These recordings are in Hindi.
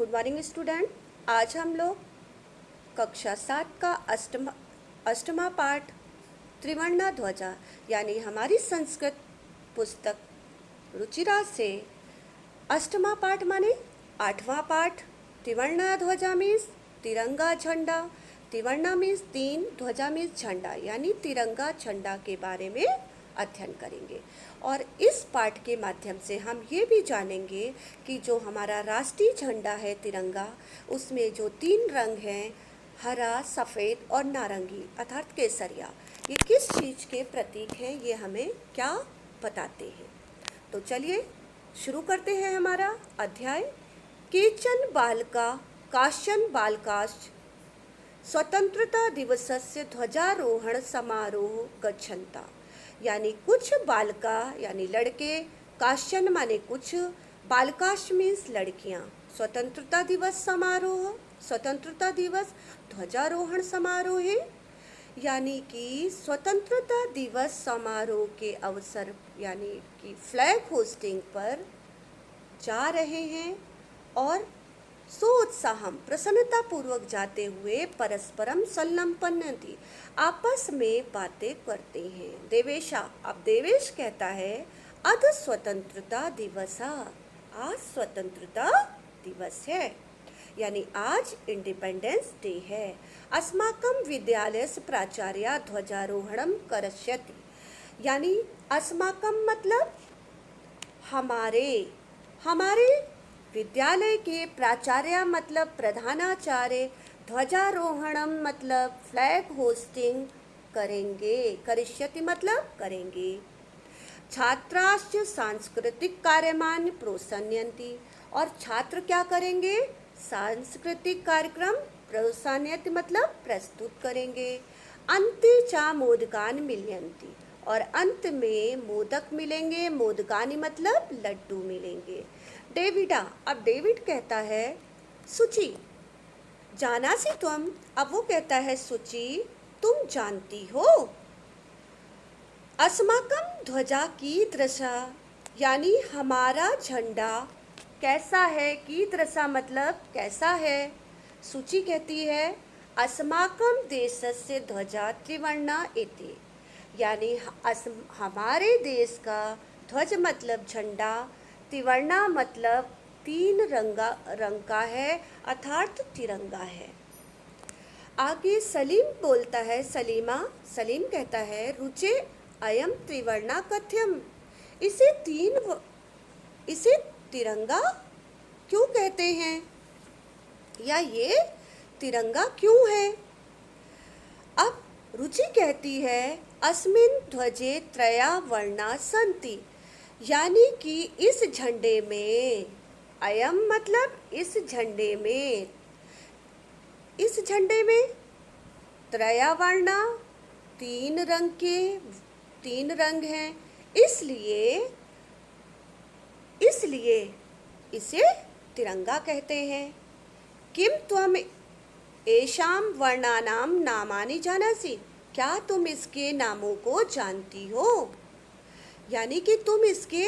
Good morning student. आज हम लोग कक्षा 7 का अष्टमा पाठ त्रिवर्णा ध्वजा यानी हमारी संस्कृत पुस्तक रुचिरा से अष्टमा पाठ माने 8वां पाठ। त्रिवर्णा ध्वजा मीन्स तिरंगा झंडा। त्रिवर्णा मीन्स 3, ध्वजा मीन्स झंडा यानी तिरंगा झंडा के बारे में अध्ययन करेंगे। और इस पाठ के माध्यम से हम ये भी जानेंगे कि जो हमारा राष्ट्रीय झंडा है तिरंगा, उसमें जो 3 रंग हैं, हरा, सफ़ेद और नारंगी अर्थात केसरिया, ये किस चीज़ के प्रतीक हैं, ये हमें क्या बताते हैं। तो चलिए शुरू करते हैं हमारा अध्याय। केचन बालका काश्चन बालकाश्च स्वतंत्रता दिवसस्य ध्वजारोहण समारोह गच्छन्ता। यानी कुछ बालका यानी लड़के, काश्चन माने कुछ, बालकाश्च मीन्स लड़कियां। स्वतंत्रता दिवस समारोह, स्वतंत्रता दिवस ध्वजारोहण समारोह है, यानी कि स्वतंत्रता दिवस समारोह के अवसर यानी कि फ्लैग होस्टिंग पर जा रहे हैं और सोत्साहम प्रसन्नता पूर्वक जाते हुए परस्परम संलम्पन्नति आपस में बातें करते हैं। देवेशा, अब देवेश कहता है अध स्वतंत्रता दिवसा, आज स्वतंत्रता दिवस है यानी आज इंडिपेंडेंस डे है। अस्माकं विद्यालयस्य प्राचार्या ध्वजारोहणम करिष्यति, यानी अस्माकं मतलब हमारे विद्यालय के प्राचार्य मतलब प्रधानाचार्य, ध्वजारोहणम मतलब फ्लैग होस्टिंग करेंगे, करिष्यति मतलब करेंगे। छात्राश्च सांस्कृतिक कार्यमान प्रोत्साहयन्ति, और छात्र क्या करेंगे, सांस्कृतिक कार्यक्रम प्रोत्साहयन्ति मतलब प्रस्तुत करेंगे। अन्ते च मोदकानि मिलयन्ति, और अंत में मोदक मिलेंगे, मोदकानि मतलब लड्डू मिलेंगे। डेविडा, अब डेविड कहता है सुचि जानासि त्वम, अब वो कहता है सुचि तुम जानती हो अस्माकं ध्वजा कीदृशा, यानी हमारा झंडा कैसा है, कीदृशा मतलब कैसा है। सुचि कहती है अस्माकं देशस्य ध्वजा त्रिवर्णा इति, यानी हमारे देश का ध्वज मतलब झंडा, त्रिवर्णा मतलब 3 रंग का है अर्थात तिरंगा है। आगे सलीम बोलता है, सलीम कहता है रुचे अयम त्रिवर्णा कथ्यम, इसे तिरंगा क्यों कहते हैं, या ये तिरंगा क्यों है। अब रुचि कहती है अस्मिन् ध्वजे त्रया वर्णा सन्ति, यानी कि इस झंडे में, अयम मतलब इस झंडे में त्रया वर्णा 3 रंग हैं, इसलिए इसे तिरंगा कहते हैं। किम त्वम एषां वर्णानां नामानि जानासि, क्या तुम इसके नामों को जानती हो, यानी कि तुम इसके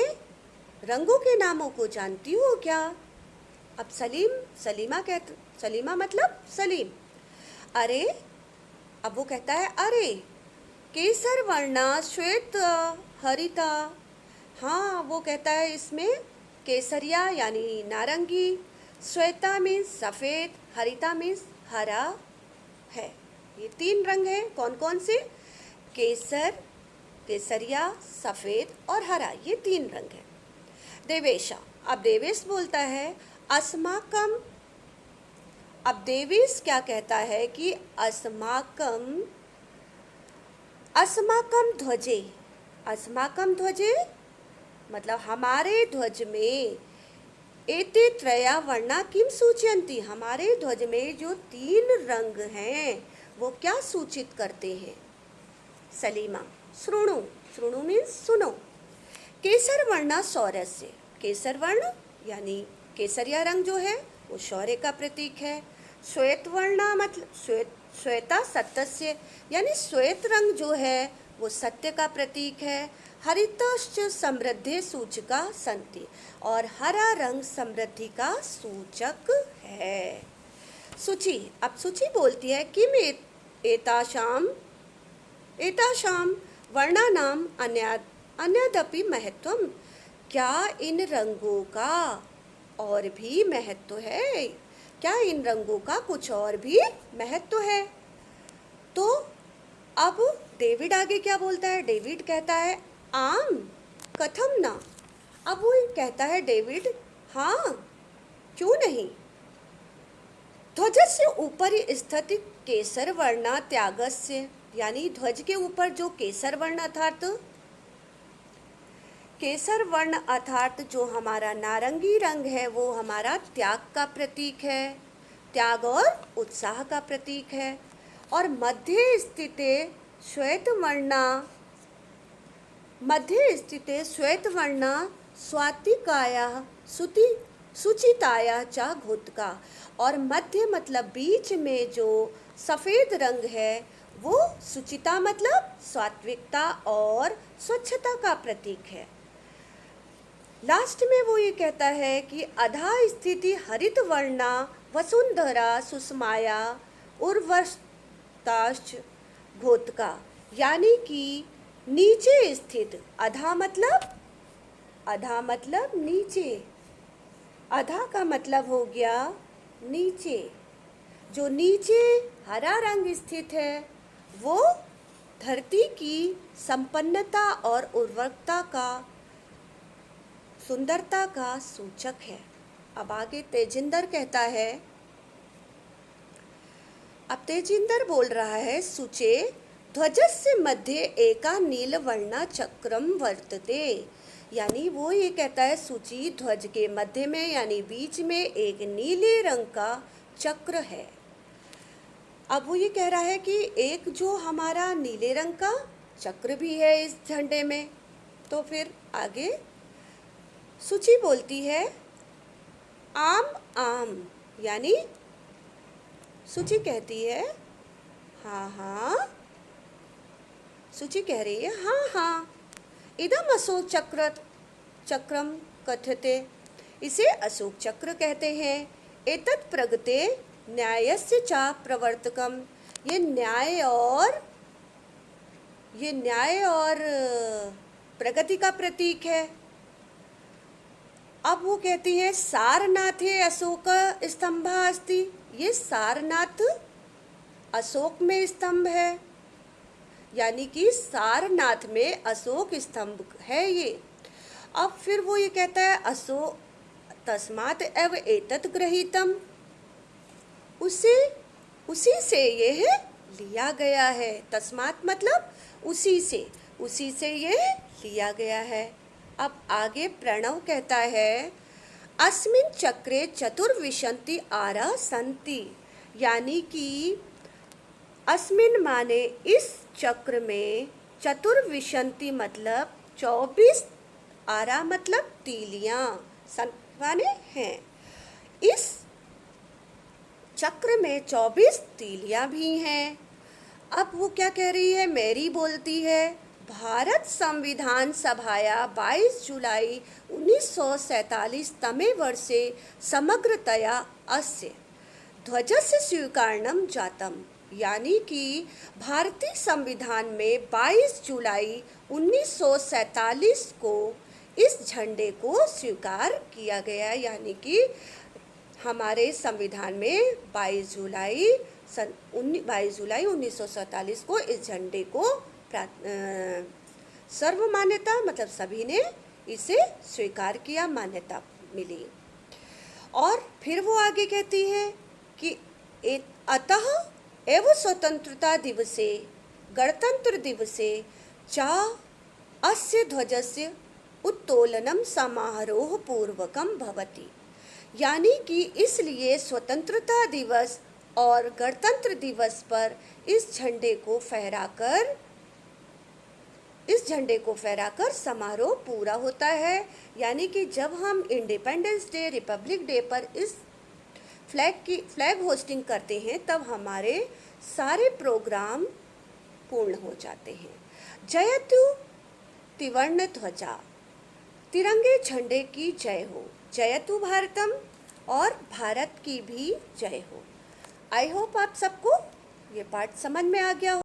रंगों के नामों को जानती हो क्या। अब सलीमा मतलब सलीम, अरे, अब वो कहता है अरे केसर वर्णा श्वेत हरिता, हाँ वो कहता है इसमें केसरिया यानी नारंगी, श्वेता मीन्स सफ़ेद, हरिता मीन्स हरा है। ये 3 रंग हैं, कौन कौन से, केसर, केसरिया, सफ़ेद और हरा, ये 3 रंग हैं। देवेशा, अब देवेश बोलता है अस्माकम, अब देवेश क्या कहता है कि अस्माकम ध्वजे मतलब हमारे ध्वज में एते त्रया वर्णा किम सूचयन्ति, हमारे ध्वज में जो 3 रंग हैं वो क्या सूचित करते हैं। सलीमा, श्रुणु मीन्स सुनो। केसर वर्णा शौर्यस्य, केसर वर्ण यानी केसरिया रंग जो है वो शौर्य का प्रतीक है। श्वेत वर्णा मतलब श्वेता सत्यस्य, यानी श्वेत रंग जो है वो सत्य का प्रतीक है। हरितश्च समृद्धि सूचका संति, और हरा रंग समृद्धि का सूचक है। है। सूची, अब सूची बोलती है किम एताशाम एताशाम वर्णानाम अन्यदपि महत्वम, क्या इन रंगों का और भी महत्व है? क्या इन रंगों का कुछ और भी महत्व है? तो अब डेविड आगे क्या बोलता है? डेविड कहता है आम कथम ना। अब वो कहता है डेविड, हाँ क्यों नहीं। ध्वजस्य ऊपरी स्थित केसर वर्णा त्यागस्य, यानी ध्वज के ऊपर जो केसर वर्ण अर्थात जो हमारा नारंगी रंग है वो हमारा त्याग का प्रतीक है, त्याग और उत्साह का प्रतीक है। और मध्य श्वेत वर्णा स्वातिकाया सुचिताया च घोतका, और मध्य मतलब बीच में जो सफ़ेद रंग है वो सुचिता मतलब सात्विकता और स्वच्छता का प्रतीक है। लास्ट में वो ये कहता है कि अधा स्थिति हरित वर्णा वसुंधरा सुषमाया उर्वस्ताश्च घोतका, यानी कि नीचे स्थित, अधा मतलब नीचे, अधा का मतलब हो गया नीचे, जो नीचे हरा रंग स्थित है वो धरती की संपन्नता और उर्वरकता का, सुंदरता का सूचक है। अब आगे तेजिंदर कहता है, अब तेजिंदर बोल रहा है, सूचे ध्वजस्य मध्ये एका नीलवर्णा चक्रम वर्तते, यानी वो ये कहता है सूची ध्वज के मध्य में यानी बीच में एक नीले रंग का चक्र है। अब वो ये कह रहा है कि एक जो हमारा नीले रंग का चक्र भी है इस झंडे में। तो फिर आगे सूची बोलती है आम, यानी सूची कहती है हाँ, सूची कह रही है हाँ, इदम अशोक चक्रम कथ्यते, इसे अशोक चक्र कहते हैं। एतत् प्रगते न्यायस्य च प्रवर्तकम, ये न्याय और प्रगति का प्रतीक है। अब वो कहती है सारनाथे अशोक स्तंभा अस्ति, ये सारनाथ अशोक में स्तंभ है, यानी कि सारनाथ में अशोक स्तंभ है ये। अब फिर वो ये कहता है अशोक तस्मात् एव एतत् गृहीतम, उसी से यह लिया गया है। तस्मात् मतलब उसी से यह लिया गया है। अब आगे प्रणव कहता है अस्मिन् चक्रे चतुर्विंशति आरा सन्ति, यानी कि अस्मिन् माने इस चक्र में, चतुर्विंशति मतलब 24, आरा मतलब तीलियां, माने हैं। इस चक्र में 24 तीलियां भी हैं। अब वो क्या कह रही है? मेरी बोलती है भारत संविधान सभाया 22 जुलाई 1947 तमे वर्षे समग्रतया अस्य ध्वजस्य स्वीकरणं जातम, यानी कि भारतीय संविधान में 22 जुलाई 1947 को इस झंडे को स्वीकार किया गया, यानी कि हमारे संविधान में 22 जुलाई 1947 को इस झंडे को सर्व मान्यता मतलब सभी ने इसे स्वीकार किया, मान्यता मिली। और फिर वो आगे कहती है कि अतः एव स्वतंत्रता दिवसे गणतंत्र दिवसे च अस्य ध्वजस्य उत्तोलनम समारोह पूर्वकम भवति, यानी कि इसलिए स्वतंत्रता दिवस और गणतंत्र दिवस पर इस झंडे को फहराकर समारोह पूरा होता है। यानी कि जब हम इंडिपेंडेंस डे, रिपब्लिक डे पर इस फ्लैग होस्टिंग करते हैं तब हमारे सारे प्रोग्राम पूर्ण हो जाते हैं। जयतु त्रिवर्ण ध्वजा, तिरंगे झंडे की जय हो। जयतु भारतम और भारत की भी जय हो। आई होप आप सबको ये पाठ समझ में आ गया हो।